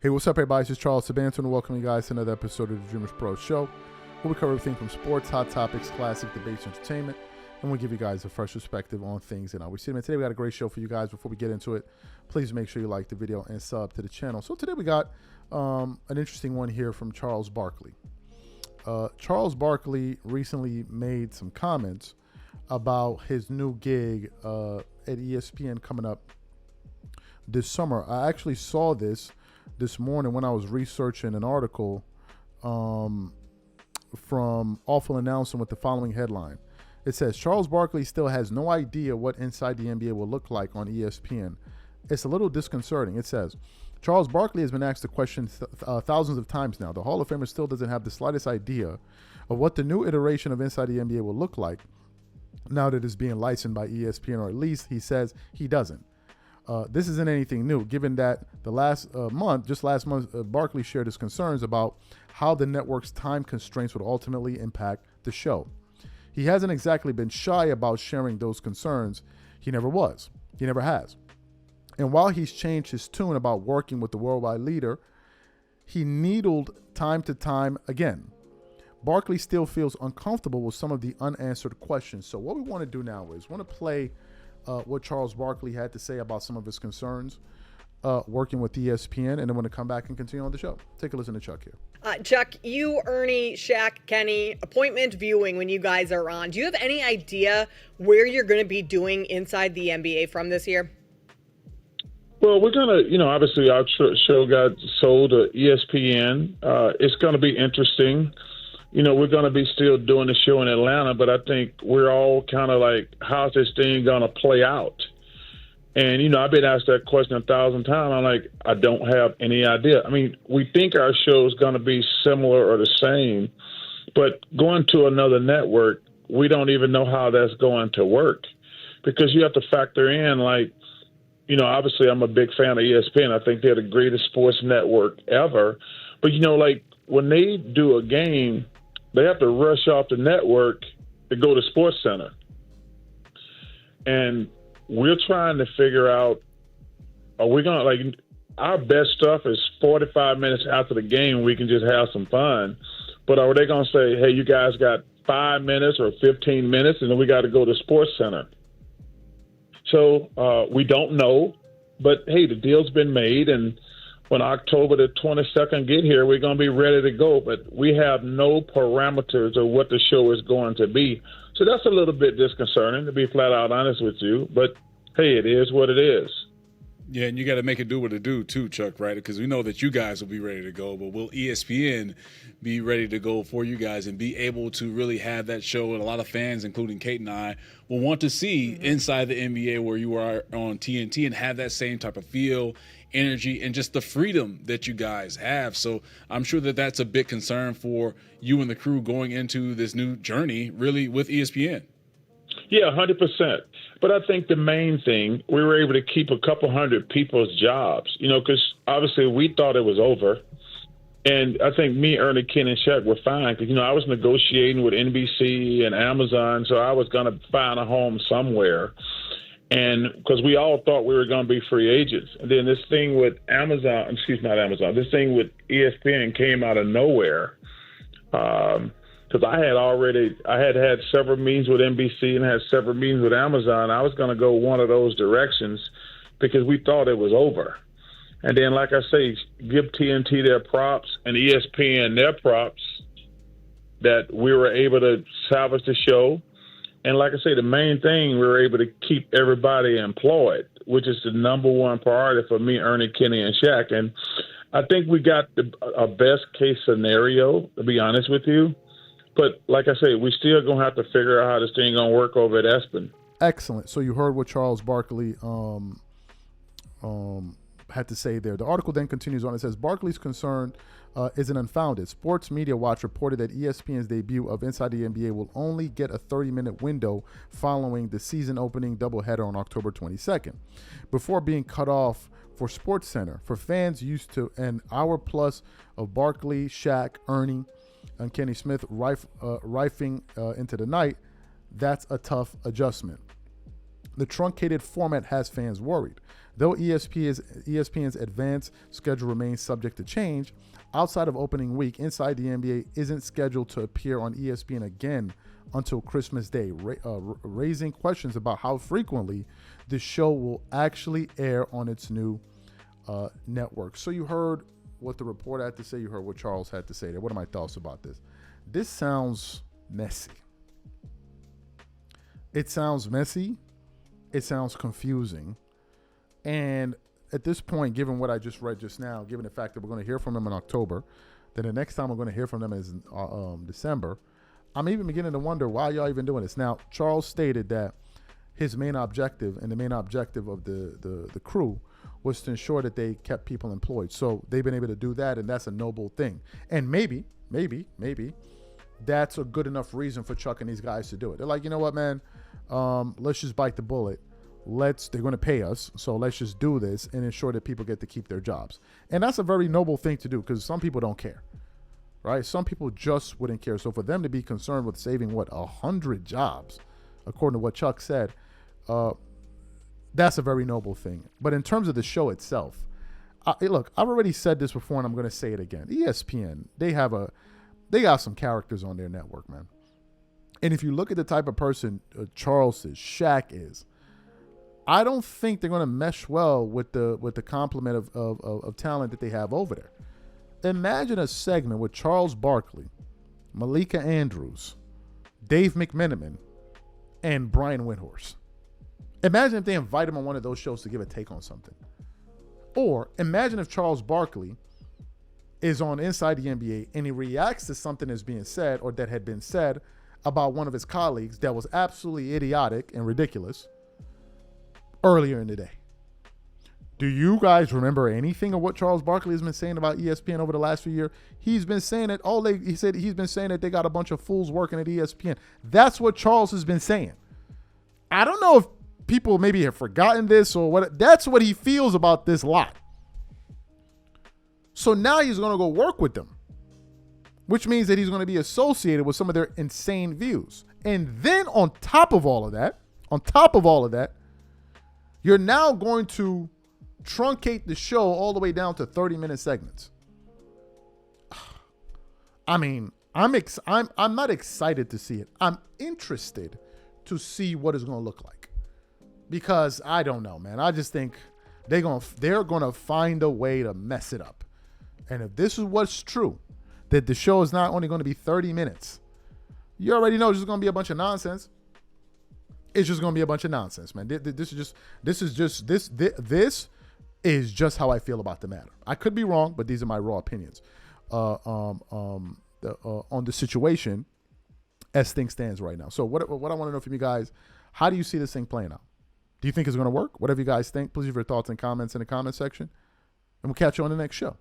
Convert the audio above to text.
Hey, what's up, everybody? This is Charles Sabanton, and welcome you guys to another episode of the Dreamers Pro Show, where we cover everything from sports, hot topics, classic debates, entertainment, and we give you guys a fresh perspective on things and how we see them. And today we got a great show for you guys. Before we get into it, please make sure you like the video and sub to the channel. So today we got an interesting one here from Charles Barkley. Charles Barkley recently made some comments about his new gig at ESPN coming up this summer. I actually saw this morning when I was researching an article from Awful Announcing with the following headline. It says, Charles Barkley still has no idea what Inside the NBA will look like on ESPN. It's a little disconcerting. It says, Charles Barkley has been asked the question thousands of times now. The Hall of Famer still doesn't have the slightest idea of what the new iteration of Inside the NBA will look like now that it's being licensed by ESPN, or at least he says he doesn't. This isn't anything new, given that last month, Barkley shared his concerns about how the network's time constraints would ultimately impact the show. He hasn't exactly been shy about sharing those concerns. He never was. He never has. And while he's changed his tune about working with the worldwide leader, he needled time to time again. Barkley still feels uncomfortable with some of the unanswered questions. So what we want to do now is want to play what Charles Barkley had to say about some of his concerns working with ESPN, and then want to come back and continue on the show. Take a listen to Chuck here. Chuck, you, Ernie, Shaq, Kenny, appointment viewing when you guys are on. Do you have any idea where you're going to be doing Inside the NBA from this year? Well, we're going to, obviously our show got sold to ESPN. It's going to be interesting. We're going to be still doing the show in Atlanta, but I think we're all kind of like, how's this thing going to play out? And, I've been asked that question 1,000 times. I'm like, I don't have any idea. I mean, we think our show is going to be similar or the same, but going to another network, we don't even know how that's going to work, because you have to factor in, like, obviously I'm a big fan of ESPN. I think they're the greatest sports network ever. But, like when they do a game, they have to rush off the network to go to Sports Center. And we're trying to figure out, are we going to, our best stuff is 45 minutes after the game, we can just have some fun. But are they going to say, hey, you guys got 5 minutes or 15 minutes, and then we got to go to Sports Center? So we don't know. But, hey, the deal's been made, and when October the 22nd get here, we're going to be ready to go. But we have no parameters of what the show is going to be. So that's a little bit disconcerting, to be flat out honest with you. But, hey, it is what it is. Yeah, and you got to make it do what it do too, Chuck, right? Because we know that you guys will be ready to go, but will ESPN be ready to go for you guys and be able to really have that show? And a lot of fans, including Kate and I, will want to see Inside the NBA where you are on TNT and have that same type of feel, energy, and just the freedom that you guys have. So I'm sure that that's a big concern for you and the crew going into this new journey, really, with ESPN. Yeah, 100%. But I think the main thing, we were able to keep a couple hundred people's jobs, because obviously we thought it was over. And I think me, Ernie, Ken, and Shaq were fine because, I was negotiating with NBC and Amazon, so I was going to find a home somewhere. And because we all thought we were going to be free agents. And then this thing with this thing with ESPN came out of nowhere. Because I had several meetings with NBC and had several meetings with Amazon. I was going to go one of those directions because we thought it was over. And then, like I say, give TNT their props and ESPN their props that we were able to salvage the show. And like I say, the main thing, we were able to keep everybody employed, which is the number one priority for me, Ernie, Kenny, and Shaq. And I think we got a best case scenario, to be honest with you. But like I say, we still going to have to figure out how this thing going to work over at ESPN. Excellent. So you heard what Charles Barkley had to say there. The article then continues on. It says, Barkley's concern isn't unfounded. Sports Media Watch reported that ESPN's debut of Inside the NBA will only get a 30-minute window following the season-opening doubleheader on October 22nd, before being cut off for SportsCenter. For fans used to an hour plus of Barkley, Shaq, Ernie, and Kenny Smith rifing into the night, that's a tough adjustment. The truncated format has fans worried. Though ESPN's advanced schedule remains subject to change, outside of opening week, Inside the NBA isn't scheduled to appear on ESPN again until Christmas Day, raising questions about how frequently the show will actually air on its new network. So you heard what the reporter had to say. You heard what Charles had to say there. What are my thoughts about this? This sounds messy. It sounds messy. It sounds confusing. And at this point, given what I just read just now, given the fact that we're going to hear from them in October, then the next time we're going to hear from them is December, I'm even beginning to wonder why y'all even doing this. Now, Charles stated that his main objective and the main objective of the crew was to ensure that they kept people employed. So they've been able to do that, and that's a noble thing. And maybe that's a good enough reason for Chuck and these guys to do it. They're like, you know what, man, let's just bite the bullet. They're going to pay us, so let's just do this and ensure that people get to keep their jobs. And that's a very noble thing to do, because some people don't care, right? Some people just wouldn't care. So for them to be concerned with saving, 100 jobs, according to what Chuck said, that's a very noble thing. But in terms of the show itself, look, I've already said this before, and I'm going to say it again. ESPN, they got some characters on their network, man. And if you look at the type of person Charles is, Shaq is, I don't think they're going to mesh well with the complement of talent that they have over there. Imagine a segment with Charles Barkley, Malika Andrews, Dave McMenamin, and Brian Windhorst. Imagine if they invite him on one of those shows to give a take on something. Or imagine if Charles Barkley is on Inside the NBA and he reacts to something that's being said or that had been said about one of his colleagues that was absolutely idiotic and ridiculous earlier in the day. Do you guys remember anything of what Charles Barkley has been saying about ESPN over the last few years? He's been saying that he's been saying that they got a bunch of fools working at ESPN. That's what Charles has been saying. I don't know if people maybe have forgotten this or what. That's what he feels about this lot. So now he's going to go work with them, which means that he's going to be associated with some of their insane views. And then on top of all of that, you're now going to truncate the show all the way down to 30-minute segments. I mean, I'm not excited to see it. I'm interested to see what it's going to look like, because I don't know, man. I just think they're going to find a way to mess it up. And if this is what's true, that the show is not only going to be 30 minutes, you already know it's just going to be a bunch of nonsense. It's just going to be a bunch of nonsense, man. This is just how I feel about the matter. I could be wrong, but these are my raw opinions on the situation as things stands right now. So what I want to know from you guys, how do you see this thing playing out? Do you think it's going to work? Whatever you guys think, please leave your thoughts and comments in the comment section, and we'll catch you on the next show.